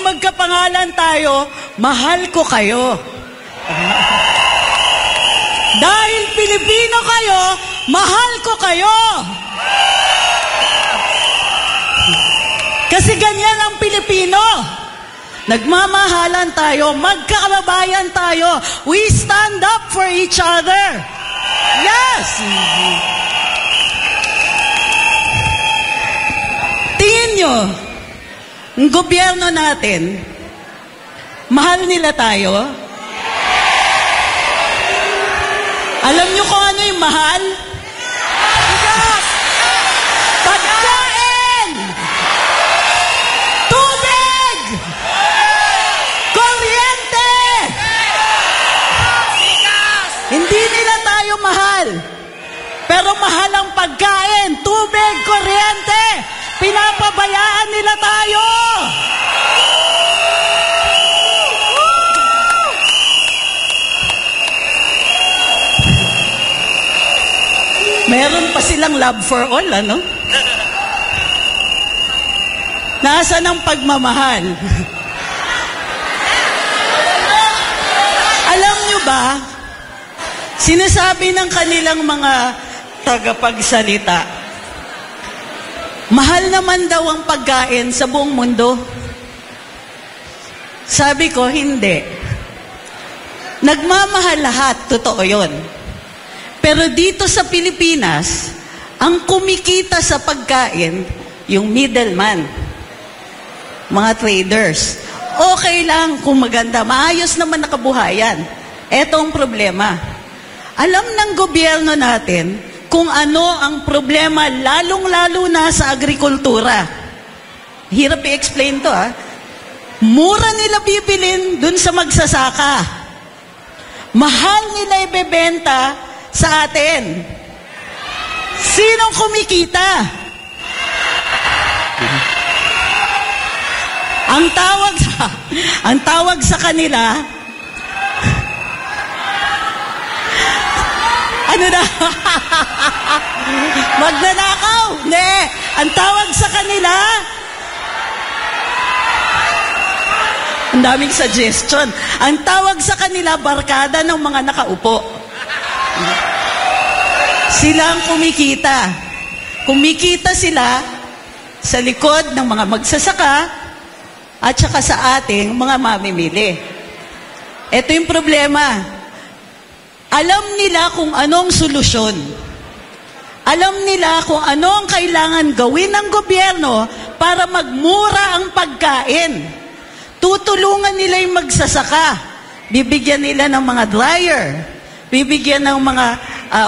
magkapangalan tayo, mahal ko kayo. Dahil Pilipino kayo, mahal ko kayo. Kasi ganyan ang Pilipino. Nagmamahalan tayo, magkakababayan tayo. We stand up for each other. Yes! Tingin nyo, ang gobyerno natin, mahal nila tayo? Alam nyo kung ano yung mahal? Pagkain! Tubig! Kuryente! Hindi nila tayo mahal. Pero mahal ang pagkain, tubig, kuryente. Pinapabayaan nila tayo. Meron pa silang love for all, ano? Nasaan ang pagmamahal? Alam nyo ba, sinasabi ng kanilang mga tagapagsalita, mahal naman daw ang pagkain sa buong mundo. Sabi ko, hindi. Nagmamahal lahat, totoo yun. Pero dito sa Pilipinas, ang kumikita sa pagkain, yung middleman, mga traders. Okay lang kung maganda, maayos naman nakabuhayan. Eto ang problema. Alam ng gobyerno natin kung ano ang problema, lalong-lalo na sa agrikultura. Hirap i-explain to, ha? Mura nila bibilin dun sa magsasaka. Mahal nila ibebenta sa atin. Sinong kumikita? Ang tawag sa kanila, ano na? Magnanakaw? Hindi. Ang tawag sa kanila, ang daming suggestion. Ang tawag sa kanila, barkada ng mga nakaupo. Sila ang kumikita. Kumikita sila sa likod ng mga magsasaka at saka sa ating mga mamimili. Ito yung problema. Alam nila kung anong solusyon. Alam nila kung ano ang kailangan gawin ng gobyerno para magmura ang pagkain. Tutulungan nila yung magsasaka. Bibigyan nila ng mga dryer. Bibigyan ng mga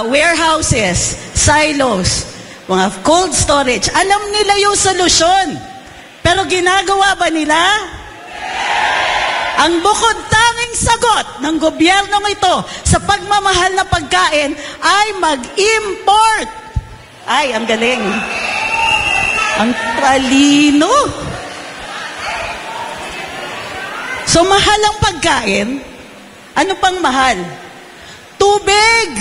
warehouses, silos, mga cold storage. Alam nila yung solusyon. Pero ginagawa ba nila? Ang bukod tanging sagot ng gobyernong ito sa pagmamahal na pagkain ay mag-import. Ay, ang galing. Ang talino. So, mahal ang pagkain. Ano pang mahal? Tubig.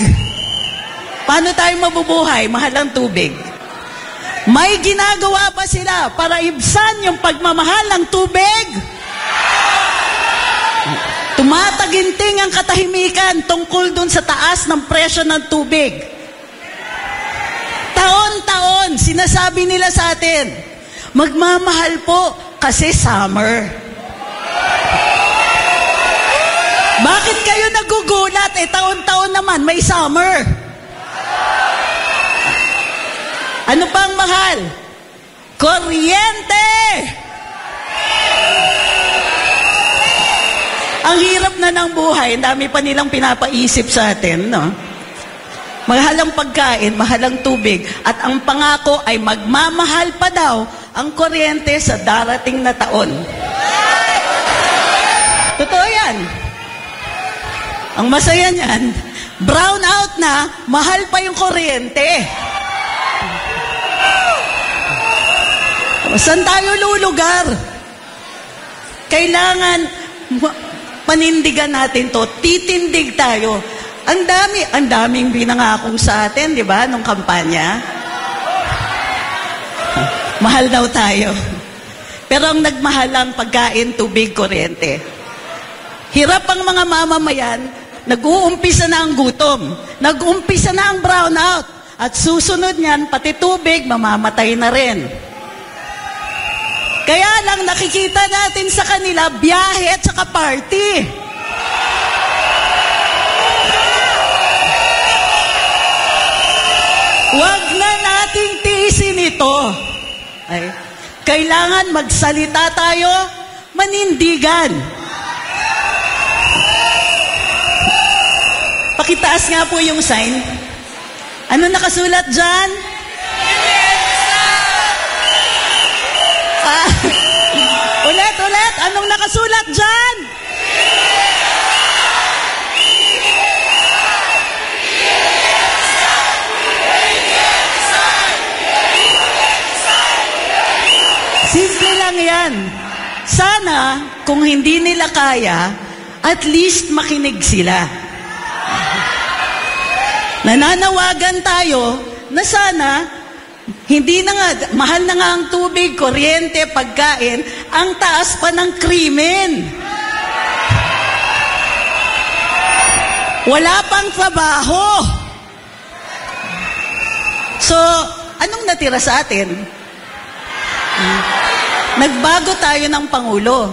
Paano tayo mabubuhay? Mahal ang tubig. May ginagawa ba sila para ibsan yung pagmamahal ng tubig? Tumataginting ang katahimikan tungkol dun sa taas ng presyo ng tubig. Taon-taon, sinasabi nila sa atin, magmamahal po kasi summer. Bakit kayo nagugulat? Taon-taon naman, may summer. Ano pang mahal? Kuryente! Ang hirap na ng buhay, dami pa nilang pinapaisip sa atin, no? Mahal ang pagkain, mahal ang tubig, at ang pangako ay magmamahal pa daw ang kuryente sa darating na taon. Totoo yan. Ang masaya niyan, brown out na, mahal pa yung kuryente. Saan tayo lulugar? Kailangan panindigan natin to, titindig tayo. Ang daming binangako sa atin, di ba, nung kampanya? Mahal daw tayo. Pero ang nagmahalang pagkain, tubig, kuryente. Hirap ang mga mamamayan, nag-uumpisa na ang gutom, nag-uumpisa na ang brownout, at susunod niyan, pati tubig, mamamatay na rin. Kaya lang nakikita natin sa kanila, biyahe at saka party. Huwag na nating tiisin ito. Ay, kailangan magsalita tayo, manindigan. Pakitaas nga po yung sign. Ano nakasulat dyan? Ulit. Anong nakasulat dyan? Simple lang yan. Sana, kung hindi nila kaya, at least makinig sila. Nananawagan tayo na sana, hindi na nga, mahal na nga ang tubig, kuryente, pagkain, ang taas pa ng krimen. Wala pang trabaho. So, anong natira sa atin? Nagbago tayo ng Pangulo.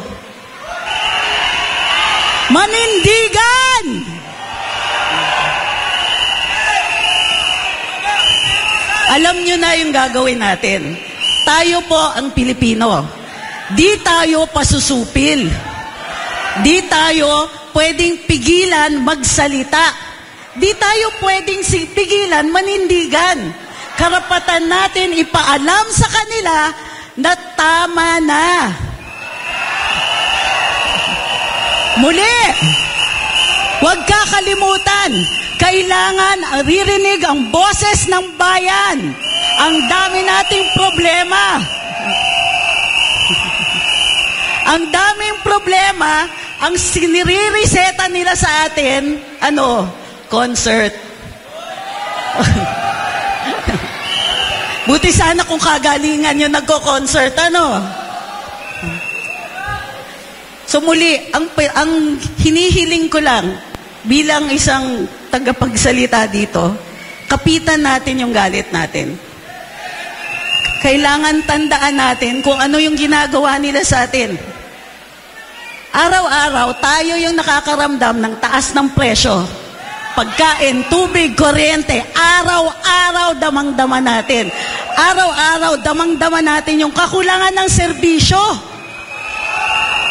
Manindigan! Alam nyo na yung gagawin natin. Tayo po ang Pilipino. Di tayo pasusupil. Di tayo pwedeng pigilan magsalita. Di tayo pwedeng pigilan manindigan. Karapatan natin ipaalam sa kanila na tama na. Muli, huwag kakalimutan, kailangan ririnig ang boses ng bayan. Ang dami nating problema. Ang daming problema, ang sinirireseta nila sa atin, concert. Buti sana kung kagalingan yung nagko-concert, So muli, ang hinihiling ko lang bilang isang tagapagsalita dito, kapitan natin yung galit natin. Kailangan tandaan natin kung ano yung ginagawa nila sa atin. Araw-araw, tayo yung nakakaramdam ng taas ng presyo. Pagkain, tubig, kuryente, araw-araw damang-dama natin. Araw-araw damang-dama natin yung kakulangan ng serbisyo.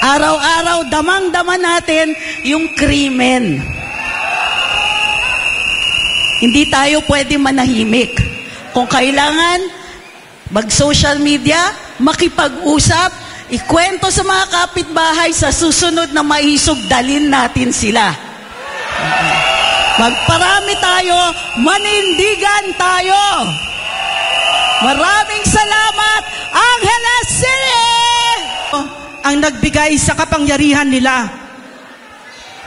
Araw-araw damang-dama natin yung krimen. Hindi tayo pwede manahimik. Kung kailangan, mag-social media, makipag-usap, ikwento sa mga kapitbahay, sa susunod na maisog, dalin natin sila. Magparami tayo, manindigan tayo. Maraming salamat, Angeles City! Ang nagbigay sa kapangyarihan nila,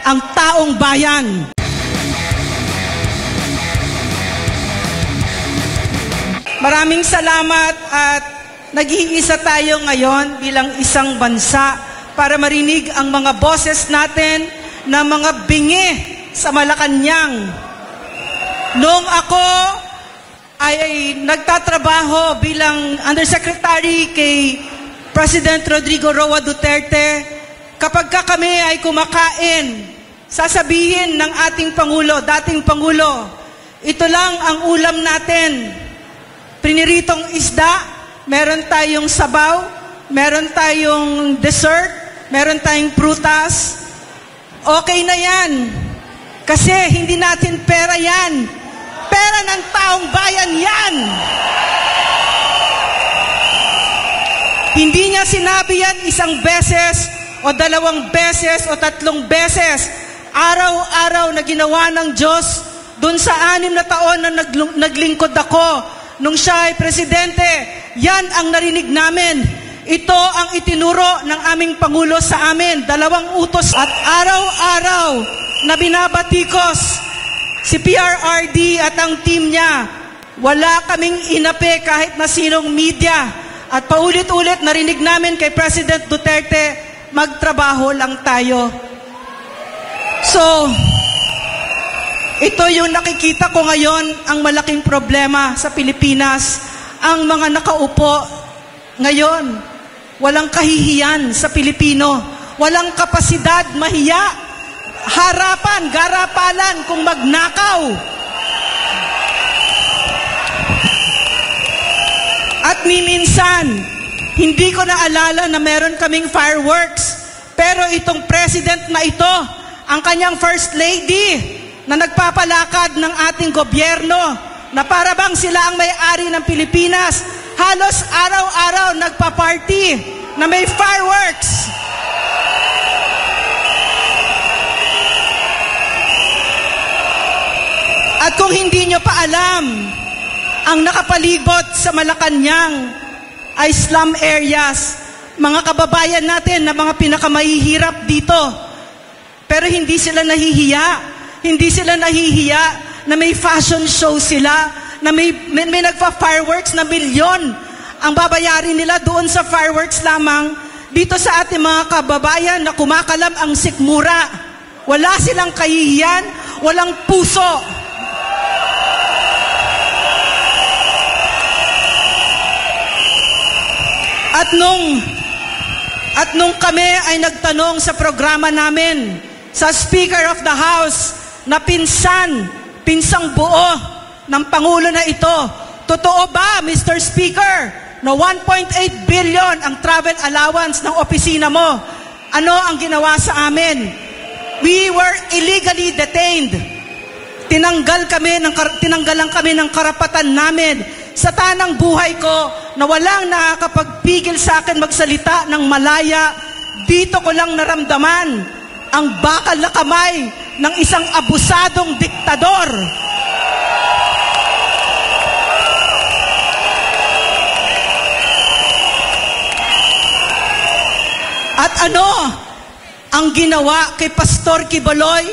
ang taong bayan. Maraming salamat at nag-iisa tayo ngayon bilang isang bansa para marinig ang mga boses natin na mga bingi sa Malacanang. Noong ako ay nagtatrabaho bilang undersecretary kay President Rodrigo Roa Duterte, kapag kami ay kumakain, sasabihin ng ating Pangulo, dating Pangulo, ito lang ang ulam natin. Priniritong isda, meron tayong sabaw, meron tayong dessert, meron tayong prutas. Okay na yan. Kasi hindi natin pera yan. Pera ng taong bayan yan. Hindi niya sinabi yan isang beses o dalawang beses o tatlong beses. Araw-araw na ginawa ng Diyos dun sa 6 na taon na naglingkod ako nung siya ay presidente. Yan ang narinig namin. Ito ang itinuro ng aming Pangulo sa amin. 2 utos at araw-araw na binabatikos si PRRD at ang team niya. Wala kaming inapi kahit na sinong media. At paulit-ulit narinig namin kay President Duterte, magtrabaho lang tayo. So, ito yung nakikita ko ngayon, ang malaking problema sa Pilipinas. Ang mga nakaupo ngayon, walang kahihiyan sa Pilipino, walang kapasidad mahiya, harapan, garapalan kung magnakaw. At minsan, hindi ko naalala na meron kaming fireworks. Pero itong president na ito, ang kanyang first lady, na nagpapalakad ng ating gobyerno, na para bang sila ang may-ari ng Pilipinas, halos araw-araw nagpa-party na may fireworks. At kung hindi nyo pa alam, ang nakapalibot sa Malacanang ay slum areas, mga kababayan natin na mga pinakamahihirap dito. Pero hindi sila nahihiya. Hindi sila nahihiya na may fashion show sila, na may nagpa-fireworks na milyon ang babayarin nila doon sa fireworks lamang. Dito sa ating mga kababayan na kumakalam ang sikmura, wala silang kahihiyan, walang puso. At nung kami ay nagtanong sa programa namin, sa Speaker of the House, na pinsang buo ng Pangulo na ito, totoo ba, Mr. Speaker, na 1.8 billion ang travel allowance ng opisina mo? Ano ang ginawa sa amin? We were illegally detained. Tinanggalan kami ng karapatan namin. Sa tanang buhay ko, na walang nakakapagpigil sa akin magsalita ng malaya, dito ko lang naramdaman ang bakal na kamay ng isang abusadong diktador. At ano ang ginawa kay Pastor Quiboloy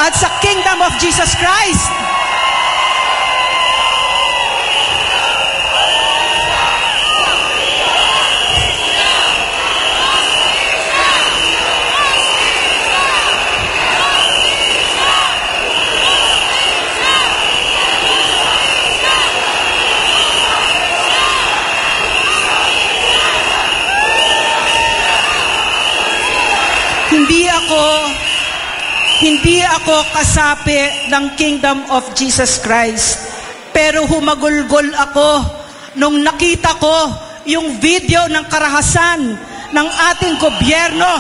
at sa Kingdom of Jesus Christ? Hindi ako kasapi ng Kingdom of Jesus Christ. Pero humagulgol ako nung nakita ko yung video ng karahasan ng ating gobyerno.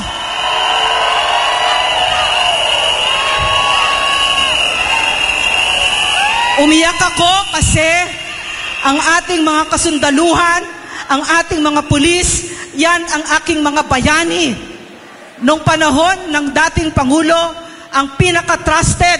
Umiyak ako kasi ang ating mga kasundaluhan, ang ating mga pulis, yan ang aking mga bayani. Nung panahon ng dating Pangulo, ang pinaka-trusted,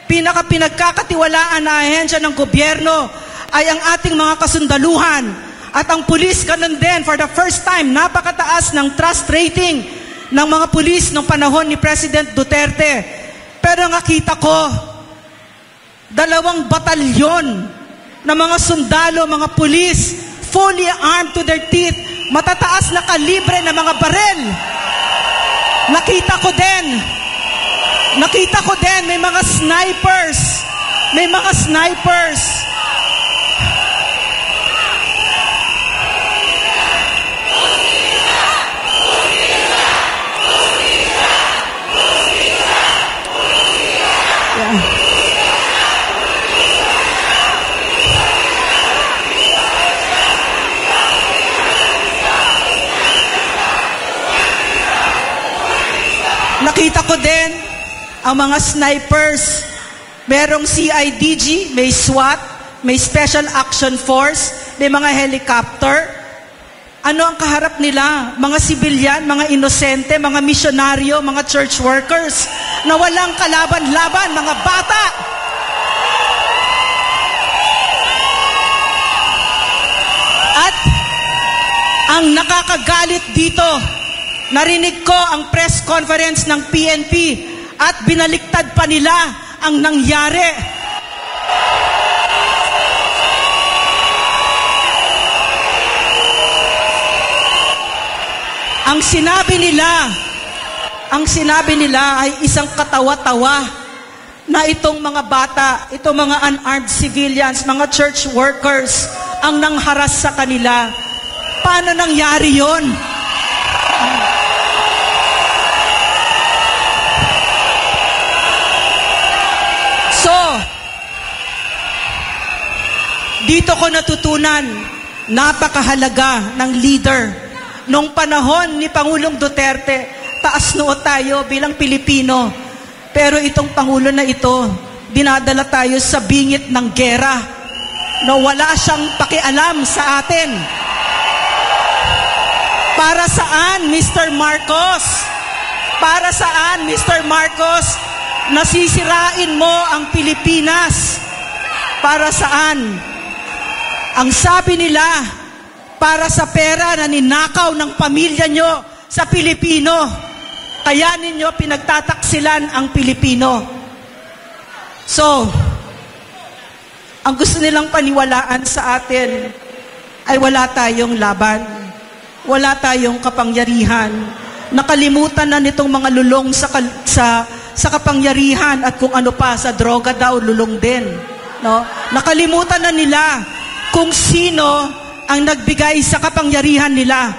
pinaka-pinagkakatiwalaan na ahensya ng gobyerno ay ang ating mga kasundaluhan. At ang pulis, ganun din, for the first time, napakataas ng trust rating ng mga pulis nung panahon ni President Duterte. Pero nakita ko, 2 batalyon na mga sundalo, mga pulis, fully armed to their teeth, matataas na kalibre na mga barel. Nakita ko din, may mga snipers. May mga snipers. Nakita ko din ang mga snipers. Merong CIDG, may SWAT, may Special Action Force, may mga helicopter. Ano ang kaharap nila? Mga sibilyan, mga inosente, mga misyonaryo, mga church workers na walang kalaban-laban, mga bata. At ang nakakagalit dito, narinig ko ang press conference ng PNP at binaliktad pa nila ang nangyari. Ang sinabi nila ay isang katawa-tawa na itong mga bata, itong mga unarmed civilians, mga church workers, ang nangharas sa kanila. Paano nangyari yon? So, dito ko natutunan, napakahalaga ng leader. Nung panahon ni Pangulong Duterte, taas noo tayo bilang Pilipino. Pero itong Pangulo na ito, dinadala tayo sa bingit ng gera na wala siyang pakialam sa atin. Para saan, Mr. Marcos? Para saan, Mr. Marcos? Nasisirain mo ang Pilipinas. Para saan? Ang sabi nila, para sa pera na ninakaw ng pamilya nyo sa Pilipino. Kaya ninyo pinagtataksilan ang Pilipino. So, ang gusto nilang paniwalaan sa atin ay wala tayong laban. Wala tayong kapangyarihan. Nakalimutan na nitong mga lulong sa kapangyarihan at kung ano pa, sa droga daw, lulong din. No? Nakalimutan na nila kung sino ang nagbigay sa kapangyarihan nila.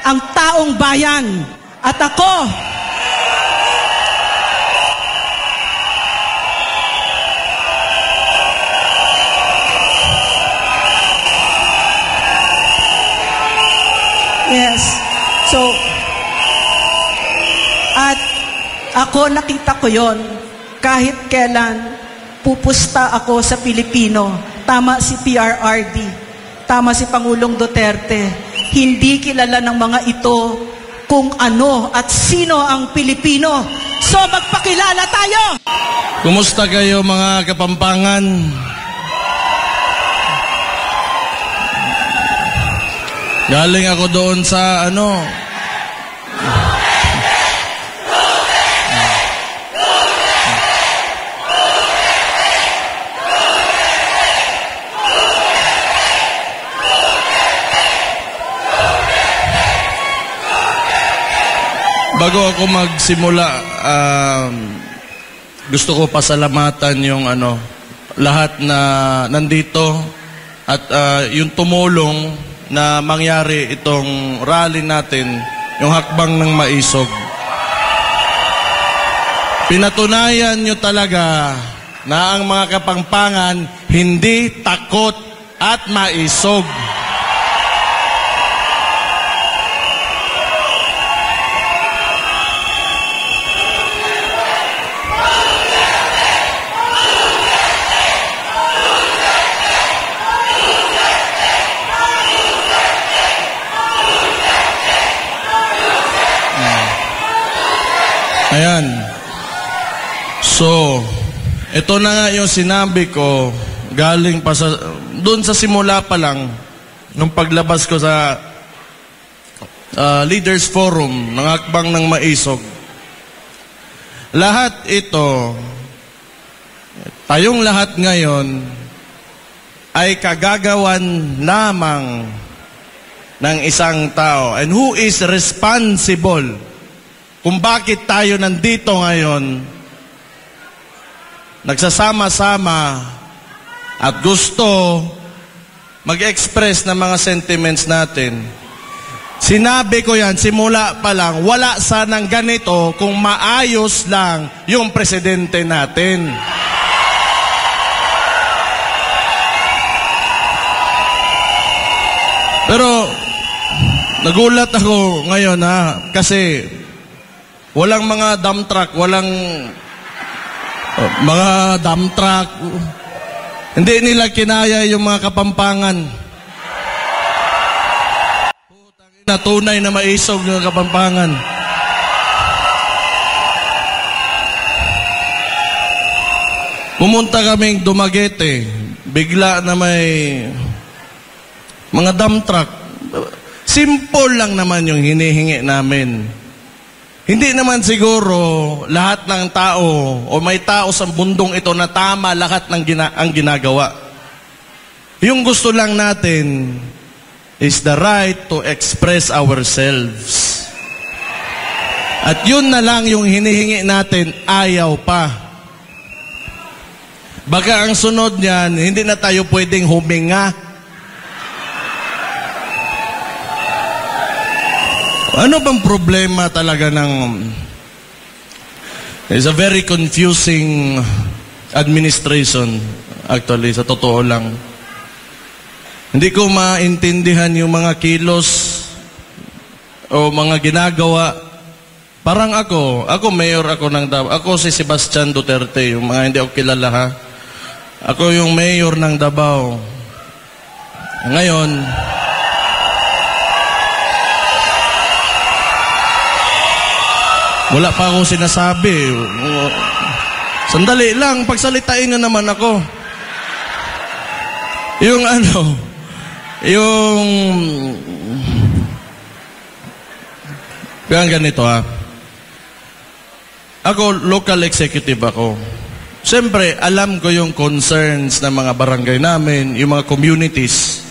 Ang taong bayan. At ako, yes. So, at ako nakita ko yon kahit kailan pupusta ako sa Pilipino. Tama si PRRD. Tama si Pangulong Duterte. Hindi kilala ng mga ito kung ano at sino ang Pilipino. So magpakilala tayo! Kumusta kayo mga Kapampangan? Galing ako doon sa bago ako magsimula, gusto ko pasalamatan yung lahat na nandito at yung tumulong na mangyari itong rally natin, yung hakbang ng maisog. Pinatunayan nyo talaga na ang mga Kapampangan hindi takot at maisog. Ayan. So, ito na nga yung sinabi ko galing pa doon sa simula pa lang nung paglabas ko sa Leaders Forum ng Hakbang ng Maisog. Lahat ito, tayong lahat ngayon ay kagagawan lamang ng isang tao. And who is responsible kung bakit tayo nandito ngayon, nagsasama-sama at gusto mag-express ng mga sentiments natin. Sinabi ko yan, simula pa lang, wala sanang ganito kung maayos lang yung presidente natin. Pero, nagulat ako ngayon kasi walang mga dump truck, walang mga dump truck. Hindi nila kinaya yung mga Kapampangan. Na tunay na maisog ng Kapampangan. Pumunta kaming Dumaguete. Bigla na may mga dump truck. Simple lang naman yung hinihingi namin. Hindi naman siguro lahat ng tao o may tao sa bundong ito na tama lahat ng ang ginagawa. Yung gusto lang natin, is the right to express ourselves. At yun na lang yung hinihingi natin, ayaw pa. Baka ang sunod niyan, hindi na tayo pwedeng huminga. Ano bang problema talaga ng... It's a very confusing administration, actually, sa totoo lang. Hindi ko maintindihan yung mga kilos o mga ginagawa. Parang ako mayor ako ng Davao. Ako si Sebastian Duterte, yung mga hindi ako kilala ha. Ako yung mayor ng Davao. Ngayon, wala pa ako sinasabi. Sandali lang, pagsalitain nyo naman ako. Kaya ganito ha. Ako, local executive ako. Siyempre, alam ko yung concerns ng mga barangay namin, yung mga communities.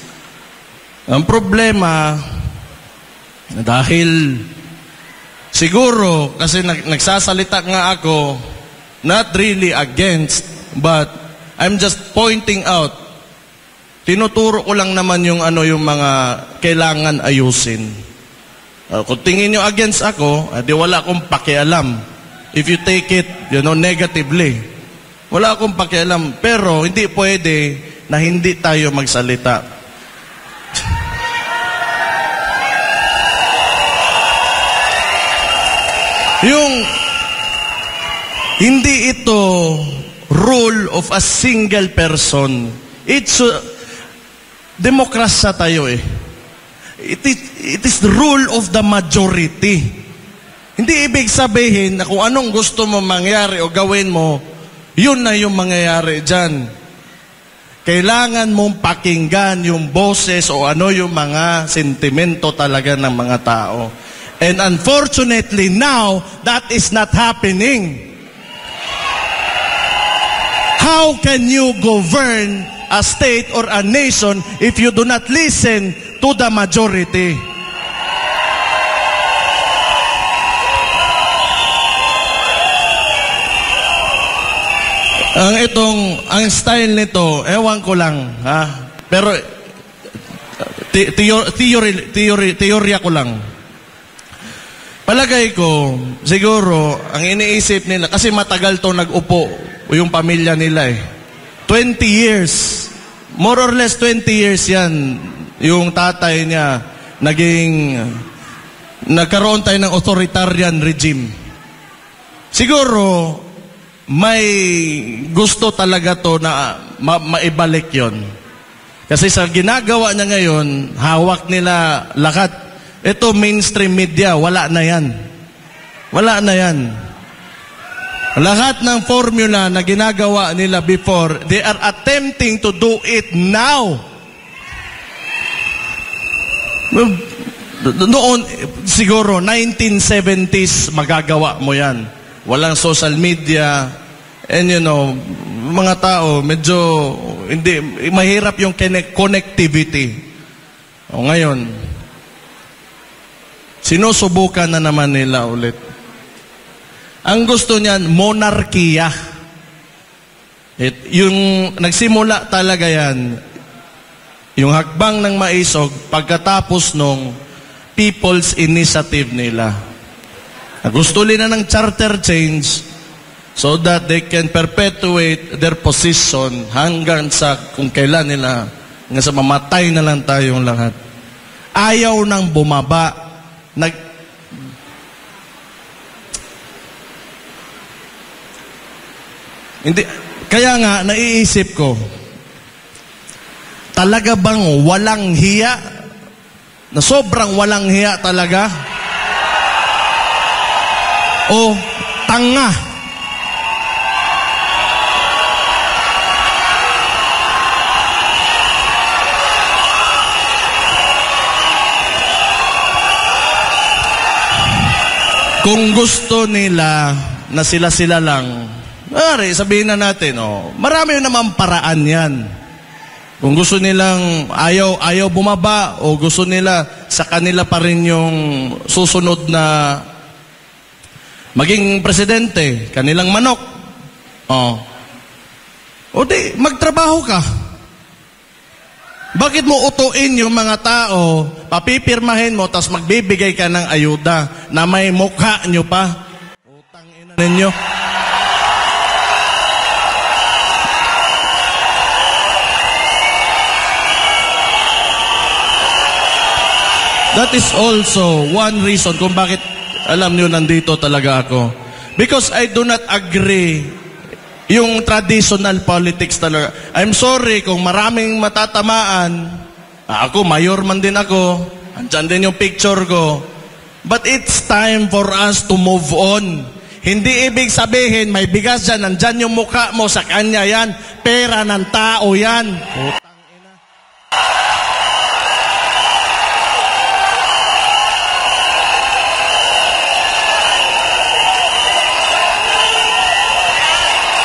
Ang problema, dahil siguro, kasi nagsasalita nga ako, not really against, but I'm just pointing out, tinuturo ko lang naman yung mga kailangan ayusin. Kung tingin nyo against ako, di wala akong pakialam. If you take it, negatively. Wala akong pakialam. Pero hindi pwede na hindi tayo magsalita. Hindi ito rule of a single person. It's demokrasya tayo eh. It is the rule of the majority. Hindi ibig sabihin na kung anong gusto mo mangyari o gawin mo, yun na yung mangyayari dyan. Kailangan mong pakinggan yung boses o yung mga sentimento talaga ng mga tao. And unfortunately now, that is not happening. How can you govern a state or a nation if you do not listen to the majority? Ang style nito, ewan ko lang, ha? Pero, teorya ko lang. Palagay ko, siguro, ang iniisip nila, kasi matagal to nag-upo, yung pamilya nila eh. 20 years, more or less 20 years yan, yung tatay niya, nagkaroon tayo ng authoritarian regime. Siguro, may gusto talaga to na maibalik yon. Kasi sa ginagawa niya ngayon, hawak nila lahat. Ito mainstream media, wala na yan. Wala na yan. Lahat ng formula na ginagawa nila before, they are attempting to do it now. Noon, siguro, 1970s, magagawa mo yan. Walang social media, and mga tao, medyo, hindi, mahirap yung connectivity. O ngayon, sinusubukan na naman nila ulit. Ang gusto niyan, monarkiya. Yung nagsimula talaga yan, yung hakbang ng maisog, pagkatapos nung people's initiative nila. Gusto nila ng charter change so that they can perpetuate their position hanggang sa kung kailan nila, hanggang sa mamatay na lang tayong lahat. Ayaw nang bumaba. Hindi, kaya nga, naiisip ko, talaga bang walang hiya? Na sobrang walang hiya talaga? O tanga? Kung gusto nila na sila-sila lang, sabihin na natin, marami naman paraan yan. Kung gusto nilang ayaw bumaba o gusto nila sa kanila pa rin yung susunod na maging presidente, kanilang manok. O di, magtrabaho ka. Bakit mo utuin yung mga tao, papipirmahin mo, tapos magbibigay ka ng ayuda na may mukha nyo pa? Utang ina ninyo. That is also one reason kung bakit, alam nyo, nandito talaga ako. Because I do not agree yung traditional politics talaga. I'm sorry kung maraming matatamaan. Ako, mayor man din ako. Andyan din yung picture ko. But it's time for us to move on. Hindi ibig sabihin, may bigas dyan, nandyan yung mukha mo, sa kanya yan. Pera ng tao yan.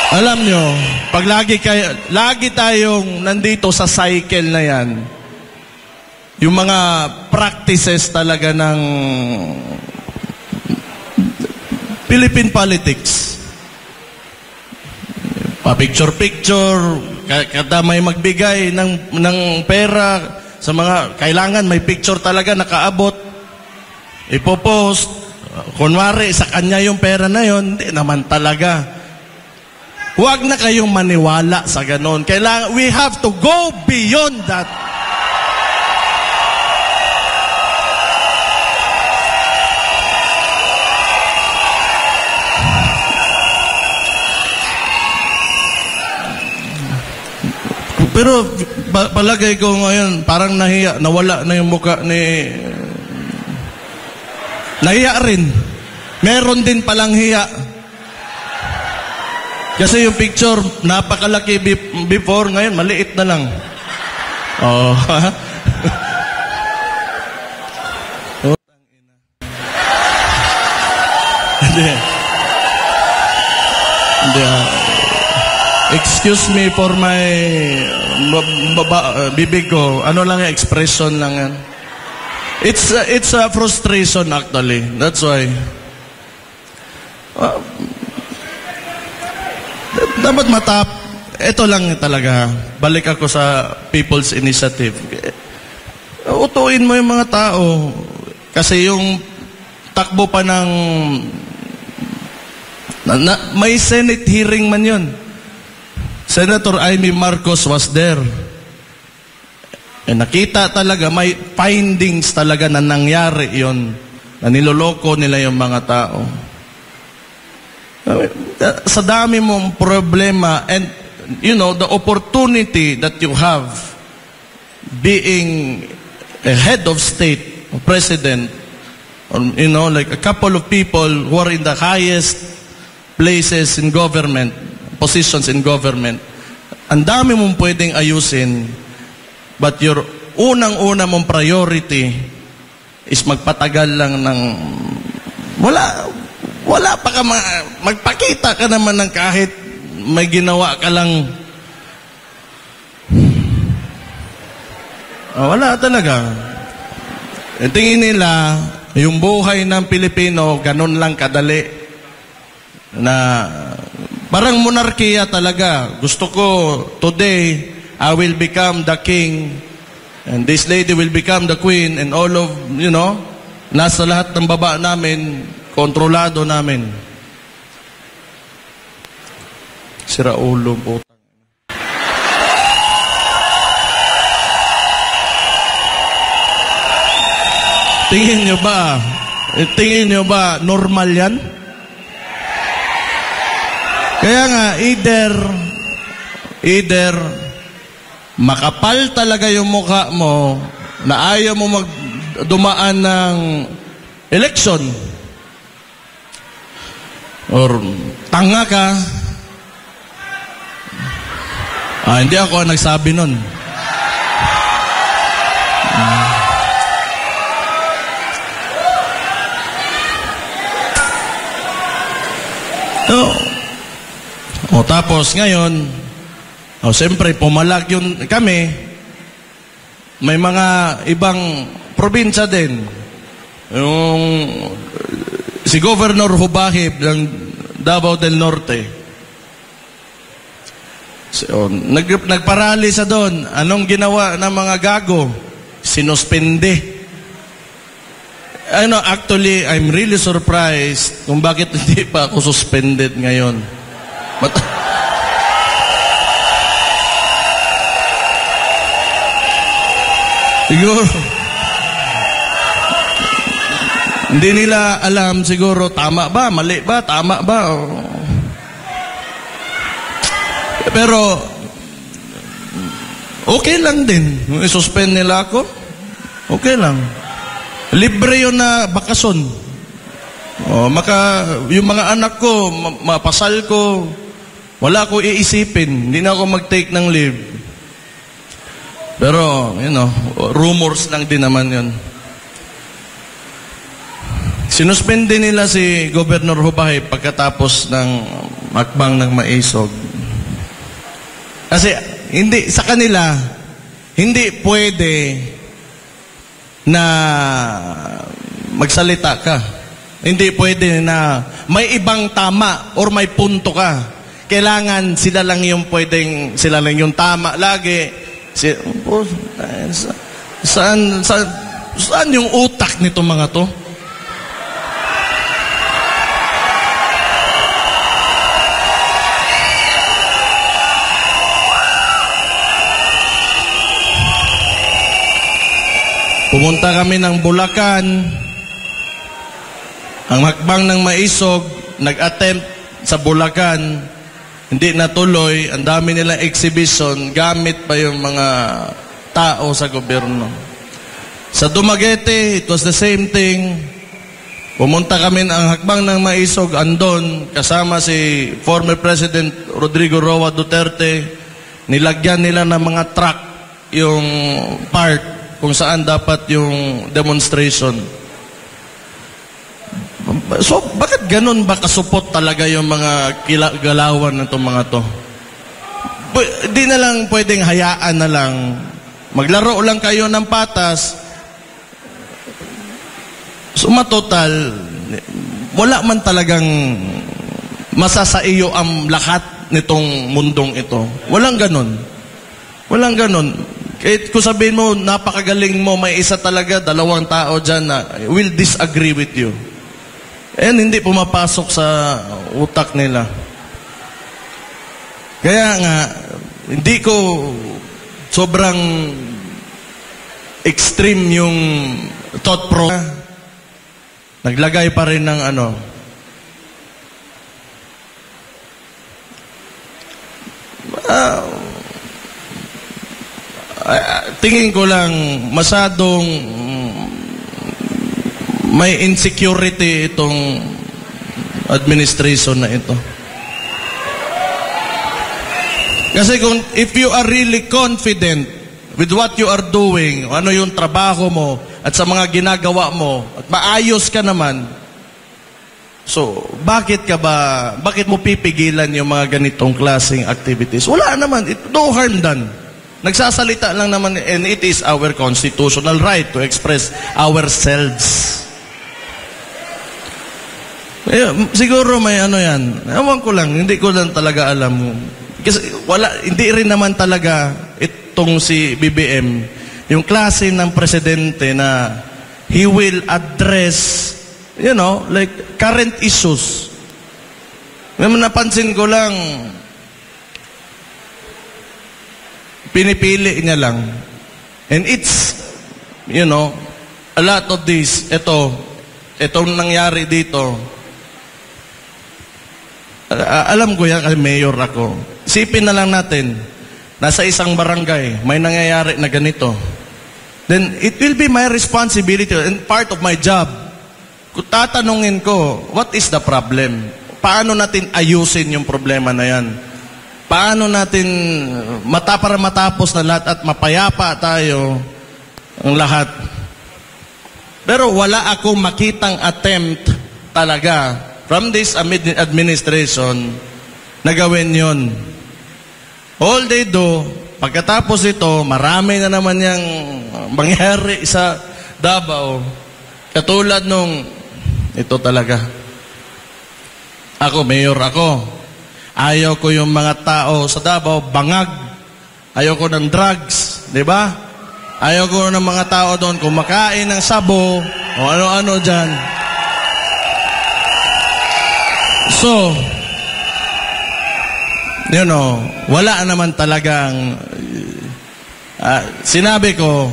Alam nyo, pag lagi tayong nandito sa cycle na yan, yung mga practices talaga ng Philippine politics, pa-picture-picture, kada may magbigay ng pera sa mga kailangan, may picture talaga nakaabot, ipopost, kunwari sa kanya yung pera na yun, hindi naman talaga. Huwag na kayong maniwala sa ganon. Kailangan, we have to go beyond that. Pero palagay ko ngayon, parang nahiya, nawala na yung mukha ni... Nahiya rin. Meron din palang hiya. Kasi yung picture, napakalaki before, ngayon, maliit na lang. Oh, ha? Hindi. Excuse me for my bibig ko. Ano lang yung expression lang yan. It's a frustration actually. That's why. Dapat ito lang talaga. Balik ako sa People's Initiative. Utuin mo yung mga tao. Kasi yung takbo pa ng... may Senate hearing man yun. Senator Amy Marcos was there. Nakita talaga, may findings talaga na nangyari yon, na niloloko nila yung mga tao. Sa dami mong problema and you know the opportunity that you have being a head of state or president, or you know, like a couple of people who are in the highest places in government, positions in government, ang dami mong pwedeng ayusin, but your unang-una mong priority is magpatagal lang ng wala pa ka magpakita ka naman ng kahit may ginawa ka lang. Wala talaga. Tingin nila yung buhay ng Pilipino ganun lang kadali, na parang monarkiya talaga. Gusto ko today I will become the king and this lady will become the queen, and all of, you know, nasa lahat ng baba namin, kontrolado namin. Sira ulo po. Tingin nyo ba normal yan? Kaya nga, either makapal talaga yung mukha mo na ayaw mo dumaan ng election, or tanga ka. Hindi ako ang nagsabi nun. Tapos ngayon, O, siyempre, pumalag yun kami. May mga ibang probinsya din. Yung si Governor Hubahib ng Davao del Norte. So, nagparali sa doon. Anong ginawa ng mga gago? Sinuspende. Actually, I'm really surprised kung bakit hindi pa ako suspended ngayon. Siguro, hindi nila alam siguro tama ba, mali ba, tama ba. Pero, okay lang din. I-suspend nila ako, okay lang. Libre yun na bakasyon. Yung mga anak ko, mapasal ko, wala ko iisipin. Hindi na ako mag-take ng leave. Pero, rumors lang din naman yun. Sinuspende nila si Governor Hubahib pagkatapos ng hakbang ng Maisog. Kasi, sa kanila, hindi pwede na magsalita ka. Hindi pwede na may ibang tama or may punto ka. Kailangan sila lang yung tama lagi. Saan yung utak nito mga to? Pumunta kami ng Bulacan. Ang hakbang ng Maisog, nag-attempt sa Bulacan. Hindi natuloy. Ang dami nilang exhibition. Gamit pa yung mga tao sa gobyerno. Sa Dumaguete, it was the same thing. Pumunta kami ng hakbang ng Maisog. Andon, kasama si former President Rodrigo Roa Duterte. Nilagyan nila ng mga truck yung part kung saan dapat yung demonstration. So, bakit ganun ba kasupot talaga yung mga galawan ng itong mga to? Di na lang pwedeng hayaan na lang. Maglaro lang kayo ng patas. So, matotal, wala man talagang masasaiyo ang lahat nitong mundong ito. Walang ganun. Walang ganun. Kahit kung sabihin mo, napakagaling mo, may isa talaga, 2 tao dyan na will disagree with you. And hindi pumapasok sa utak nila. Kaya nga, hindi ko sobrang extreme yung thought process. Naglagay pa rin ng tingin ko lang masadong may insecurity itong administration na ito. Kasi if you are really confident with what you are doing, ano yung trabaho mo at sa mga ginagawa mo at maayos ka naman, so bakit mo pipigilan yung mga ganitong klaseng activities? Wala naman, no harm done. Nagsasalita lang naman, and it is our constitutional right to express ourselves. Siguro may yan. Ewan ko lang, hindi ko lang talaga alam. Kasi hindi rin naman talaga itong si BBM, yung klase ng presidente na he will address, like current issues. Napansin ko lang, pinipili niya lang. And it's, a lot of this, itong nangyari dito, alam ko yan kasi mayor ako. Isipin na lang natin, nasa isang barangay, may nangyayari na ganito. Then, it will be my responsibility and part of my job. Kung tatanungin ko, what is the problem? Paano natin ayusin yung problema na yan? Paano natin para matapos na lahat at mapayapa tayo ang lahat? Pero wala akong makitang attempt talaga from this administration na gawin yun. All they do, pagkatapos ito, marami na naman yung mangyari sa Davao. Katulad nung, ito talaga. Ako, mayor ako. Ayaw ko yung mga tao sa Davao, bangag. Ayaw ko ng drugs, di ba? Ayaw ko ng mga tao doon kumakain ng sabo o ano-ano dyan. So, you know, wala naman talagang sinabi ko,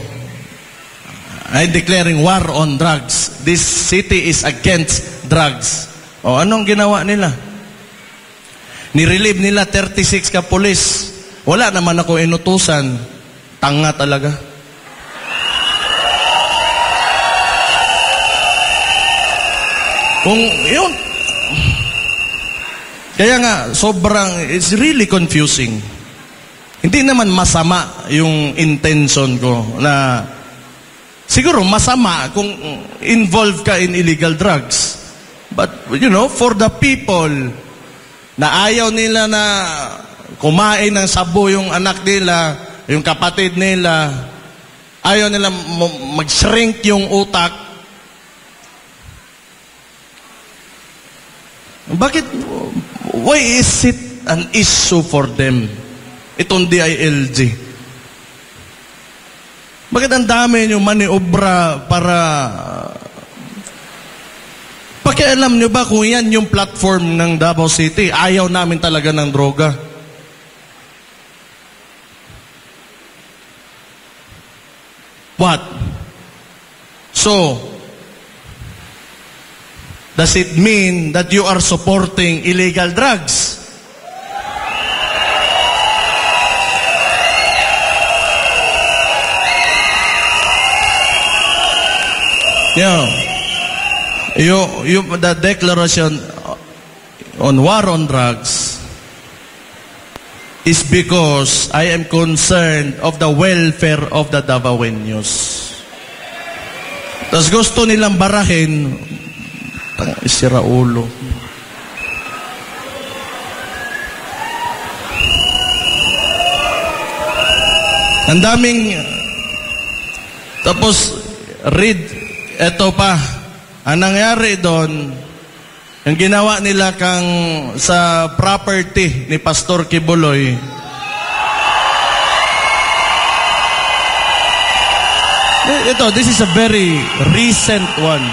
I'm declaring war on drugs. This city is against drugs. O anong ginawa nila? Nirelieve nila 36 ka pulis. Wala naman ako inutusan. Tanga talaga. Kung yun, kaya nga, it's really confusing. Hindi naman masama yung intention ko na, siguro masama kung involved ka in illegal drugs. But, you know, for the people na ayaw nila na kumain ng sabo yung anak nila, yung kapatid nila, ayaw nila mag-shrink yung utak, bakit, why is it an issue for them? Itong DILG. Bakit ang dami nyo maniobra para... Pakialam nyo ba kung yan yung platform ng Davao City? Ayaw namin talaga ng droga. What? So, does it mean that you are supporting illegal drugs? The declaration on war on drugs is because I am concerned of the welfare of the Davaoenos. Tapos gusto nilang barahin, isira ulo. Ang daming, tapos read, eto pa, ang nangyari doon, yung ginawa nila sa property ni Pastor Kibuloy, this is a very recent one.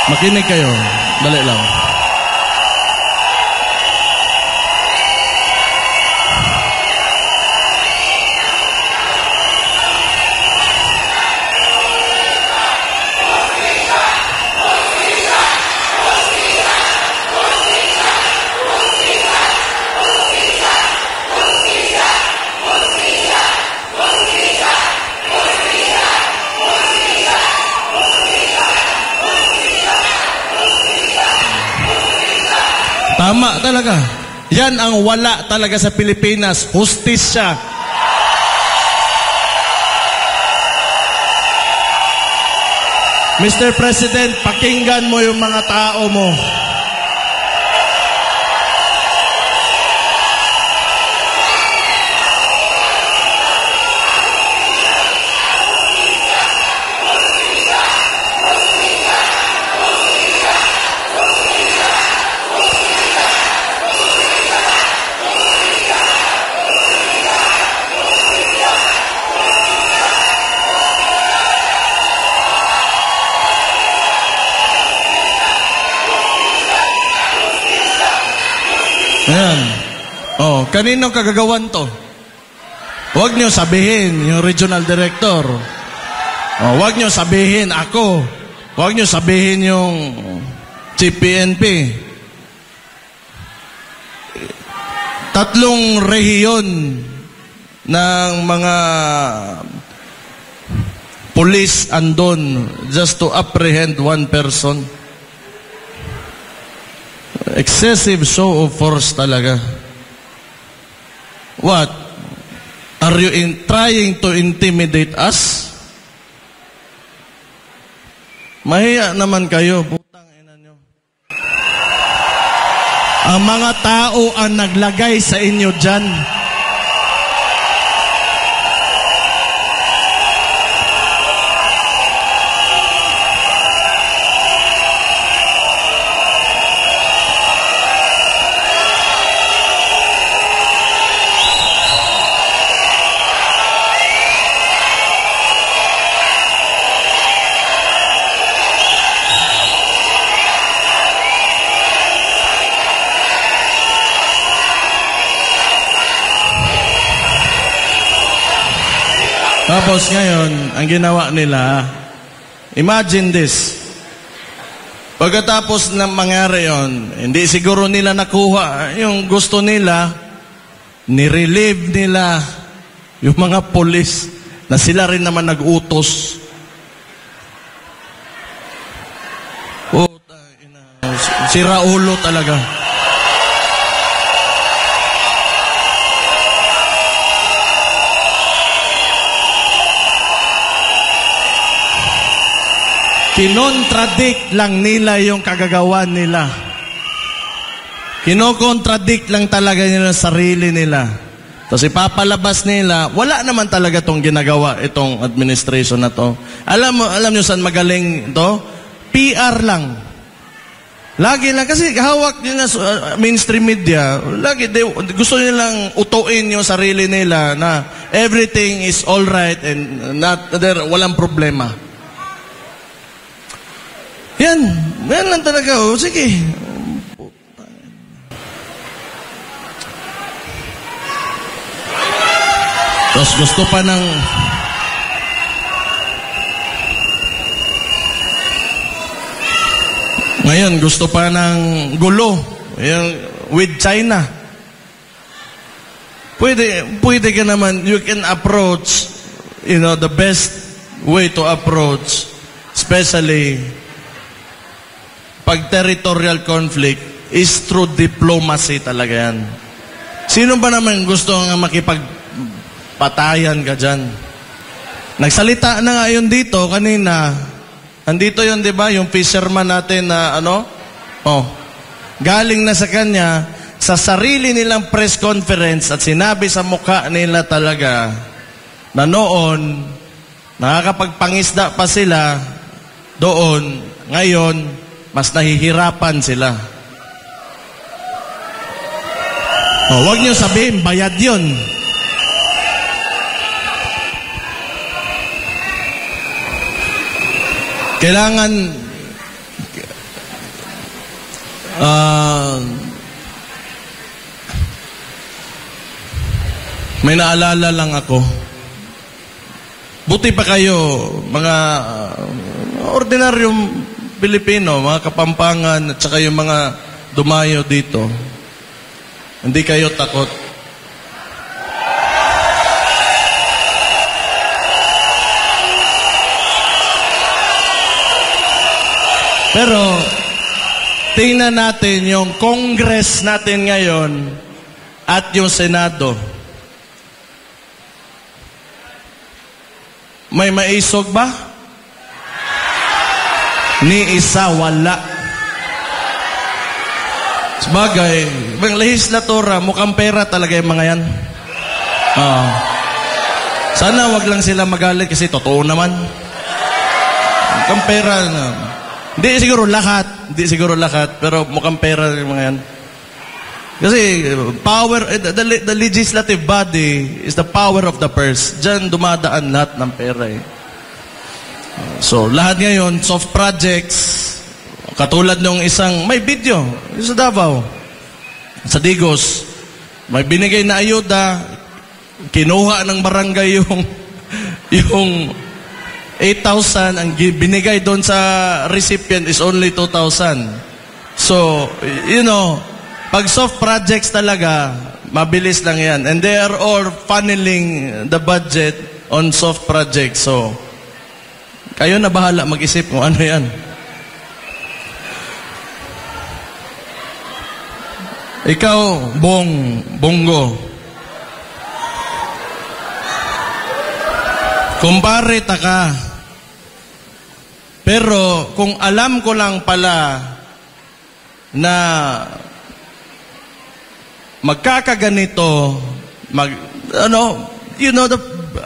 Makinig kayo. Dali lang. Tama talaga. Yan ang wala talaga sa Pilipinas. Hustisya. Mr. President, pakinggan mo yung mga tao mo. Ayan. Oh, kaninong kagagawan to? Huwag niyo sabihin yung regional director. Oh, huwag niyo sabihin ako. Huwag niyo sabihin yung Chief PNP. 3 rehiyon ng mga police andon just to apprehend one person. Excessive show of force talaga. What? Are you trying to intimidate us? Mahiya naman kayo. Putang ina nyo. Ang mga tao ang naglagay sa inyo dyan. Tapos ngayon, ang ginawa nila, imagine this. Pagkatapos na mangyari yon, hindi siguro nila nakuha yung gusto nila, nirelieve nila yung mga polis na sila rin naman nag-utos. Sira ulo talaga. Kinontradict lang nila yung kagagawan nila. Kinokontradict lang talaga nila sarili nila. Tapos ipapalabas nila, wala naman talaga itong ginagawa, itong administration na to. Alam nyo saan magaling ito? PR lang. Lagi lang, kasi hawak nyo na mainstream media, lagi gusto nilang utuin yung sarili nila na everything is alright and walang problema. Yan lang talaga. Oh. Sige. Tapos gusto pa ng... Ngayon, gusto pa ng gulo. With China. Pwede ka naman, you can approach, the best way to approach, especially pag territorial conflict is through diplomacy talaga yan. Sino ba naman gusto nga makipagpatayan ka dyan? Nagsalita na nga yun dito kanina. Andito yun, di ba? Yung fisherman natin na galing na sa kanya, sa sarili nilang press conference at sinabi sa mukha nila talaga na noon, nakakapagpangisda pa sila doon, ngayon, mas nahihirapan sila. Huwag niyo sabihin, bayad yun. Kailangan may naalala lang ako. Buti pa kayo, mga ordinaryong Pilipino, mga Kapampangan, at saka yung mga dumayo dito. Hindi kayo takot. Pero, tingnan natin yung Congress natin ngayon at yung Senado. May maisog ba? Ni isa wala. Sabagay, mga lehislatura, mukhang pera talaga yung mga yan. Sana wag lang sila magalit kasi totoo naman. Mukhang pera na. Hindi siguro lahat, pero mukhang pera yung mga yan. Kasi power, the legislative body is the power of the purse. Diyan dumadaan lahat ng pera eh. So, lahat ngayon, soft projects, katulad nung isang, may video, sa Davao, sa Digos, may binigay na ayuda, kinuha ng barangay yung 8,000, ang binigay doon sa recipient is only 2,000. So, pag soft projects talaga, mabilis lang yan. And they are all funneling the budget on soft projects. So, kayo na bahala mag-isip kung ano yan. Ikaw, Bongo. Kumpare, taka. Pero kung alam ko lang pala na magkakaganito,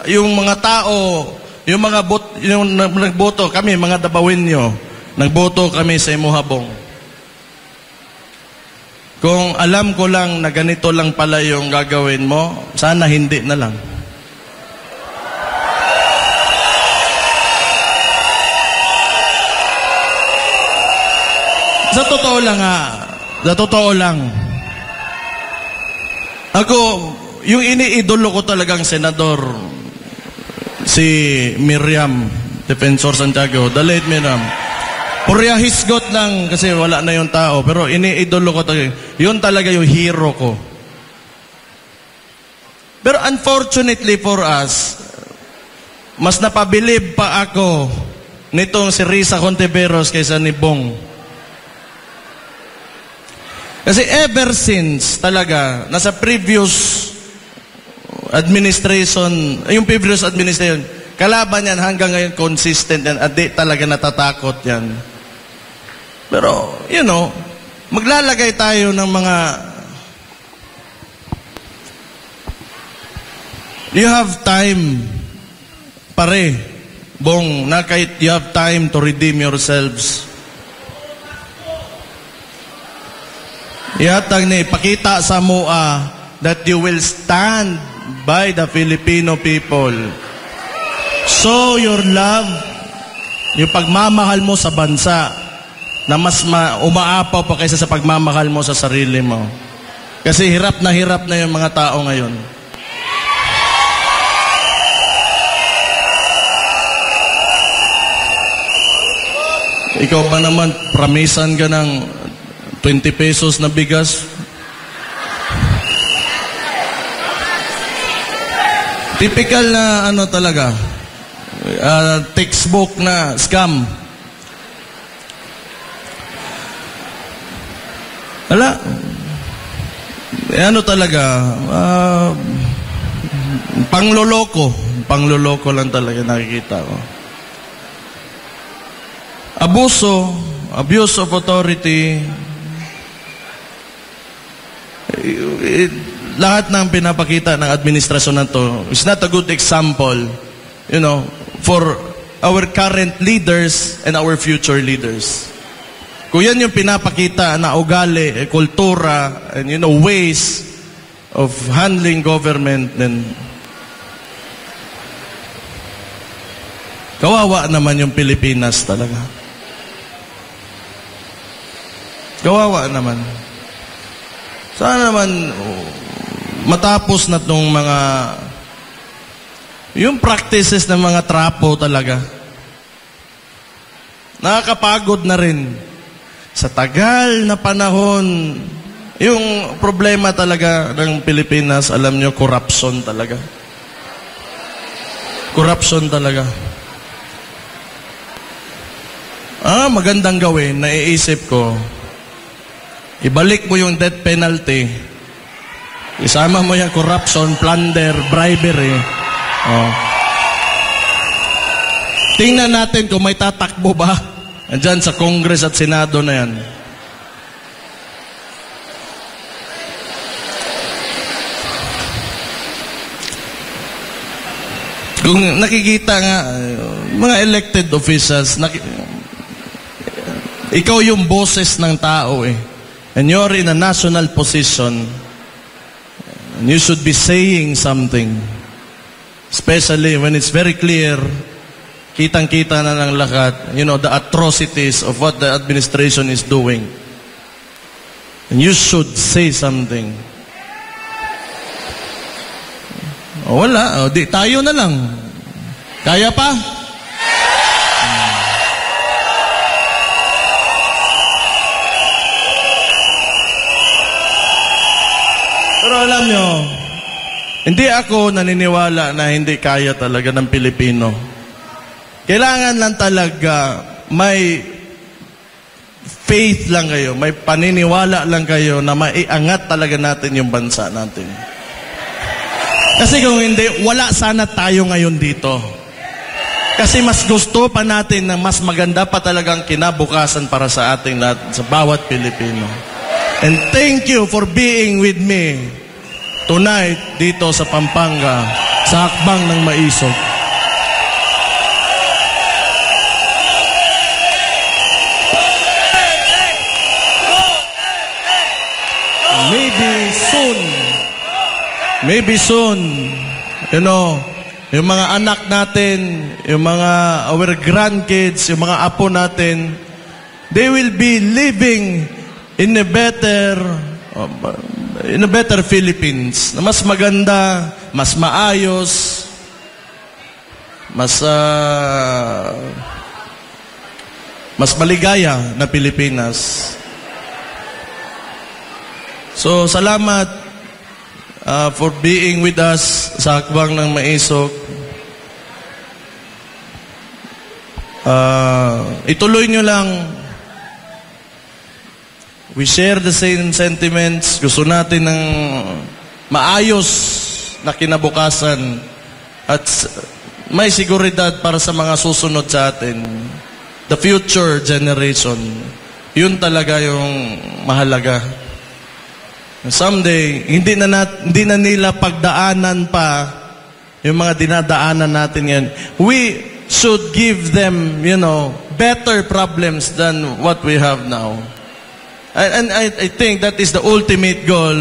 yung mga tao, yung nagboto kami, mga Dabawinyo, nagboto kami sa Imuhabong. Kung alam ko lang na ganito lang pala yung gagawin mo, sana hindi na lang. Sa totoo lang, ako, yung iniidolo ko talagang senador, si Miriam Defensor Santiago, the late Miriam. Purya hisgot lang kasi wala na yung tao, pero iniidolo ko talaga. Yun talaga yung hero ko. Pero unfortunately for us, mas napabilib pa ako nitong si Risa Contiveros kaysa ni Bong. Kasi ever since talaga, nasa previous administration, kalaban yan hanggang ngayon consistent yan, at di talaga natatakot yan. Pero, maglalagay tayo ng mga, you have time, pare, Bong, na kahit you have time to redeem yourselves. Ihatag ni, ipakita sa MOA that you will stand by the Filipino people. Show your love, yung pagmamahal mo sa bansa, na mas umaapaw pa kaysa sa pagmamahal mo sa sarili mo. Kasi hirap na yung mga tao ngayon. Ikaw ba naman, promisan ka ng 20 pesos na bigas? Typical na talaga, textbook na scam. Wala. Talaga, pangloloko lang talaga nakikita ko. Abuse of authority, lahat ng pinapakita ng administrasyon na to is not a good example, for our current leaders and our future leaders. Kung yan yung pinapakita na ugali, kultura, and ways of handling government, then kawawa naman yung Pilipinas talaga. Kawawa naman. Sana naman matapos na itong yung practices ng mga trapo talaga. Nakakapagod na rin. Sa tagal na panahon, yung problema talaga ng Pilipinas, alam nyo, corruption talaga. Corruption talaga. Magandang gawin, naiisip ko, ibalik mo yung death penalty, isama mo yung corruption, plunder, bribery. Tingnan natin kung may tatakbo ba andyan sa Congress at Senado na yan. Kung nakikita nga, mga elected officials, ikaw yung boses ng tao and you're in a national position, and you should be saying something. Especially when it's very clear, kitang-kita na ng lahat, the atrocities of what the administration is doing. And you should say something. Wala. Di, tayo na lang. Kaya pa? Pero alam nyo, hindi ako naniniwala na hindi kaya talaga ng Pilipino. Kailangan lang talaga may faith lang kayo, may paniniwala lang kayo na maiangat talaga natin yung bansa natin. Kasi kung hindi, wala sana tayo ngayon dito. Kasi mas gusto pa natin na mas maganda pa talagang kinabukasan para sa ating lahat, sa bawat Pilipino. And thank you for being with me tonight dito sa Pampanga, sa Hakbang ng Maisog. Maybe soon, you know, yung mga anak natin, yung mga our grandkids, yung mga apo natin, they will be living in a better Philippines, na mas maganda, mas maayos, mas maligaya na Pilipinas. So, salamat for being with us sa Hakbang ng Maisog. Ituloy nyo lang. We share the same sentiments. Gusto natin ng maayos na kinabukasan at may seguridad para sa mga susunod sa atin. The future generation. Yun talaga yung mahalaga. Someday, hindi na nila pagdaanan pa yung mga dinadaanan natin ngayon. We should give them, you know, better problems than what we have now. And I think that is the ultimate goal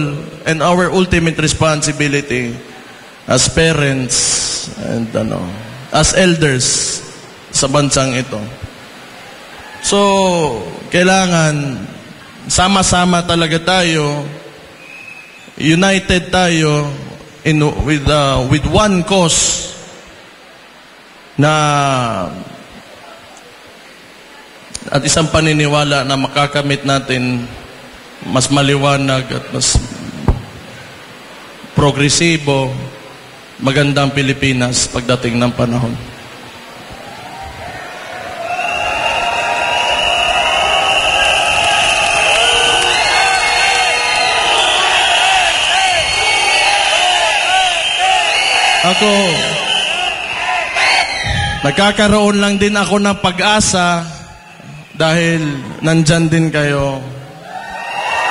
and our ultimate responsibility as parents and as elders sa bansang ito. So, kailangan sama-sama talaga tayo, united tayo with one cause na at isang paniniwala na makakamit natin mas maliwanag at mas progresibo, magandang Pilipinas pagdating ng panahon. Ako, nagkakaroon lang din ako ng pag-asa dahil nandyan din kayo.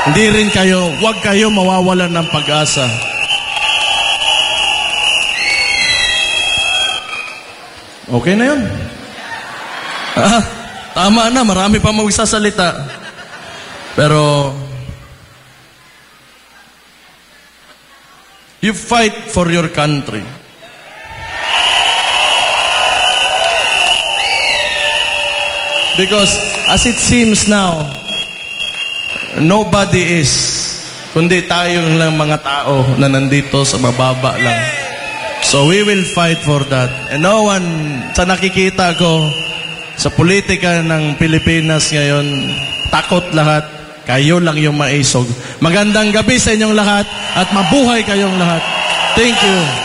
Hindi rin kayo, huwag kayo mawawalan ng pag-asa. Okay na yun. Tama na, marami pa magsasalita. Pero, you fight for your country. Because as it seems now, nobody is, kundi tayo lang mga tao na nandito sa mababa lang. So we will fight for that. And no one, sa nakikita ko, sa politika ng Pilipinas ngayon, takot lahat. Kayo lang yung maisog. Magandang gabi sa inyong lahat at mabuhay kayong lahat. Thank you.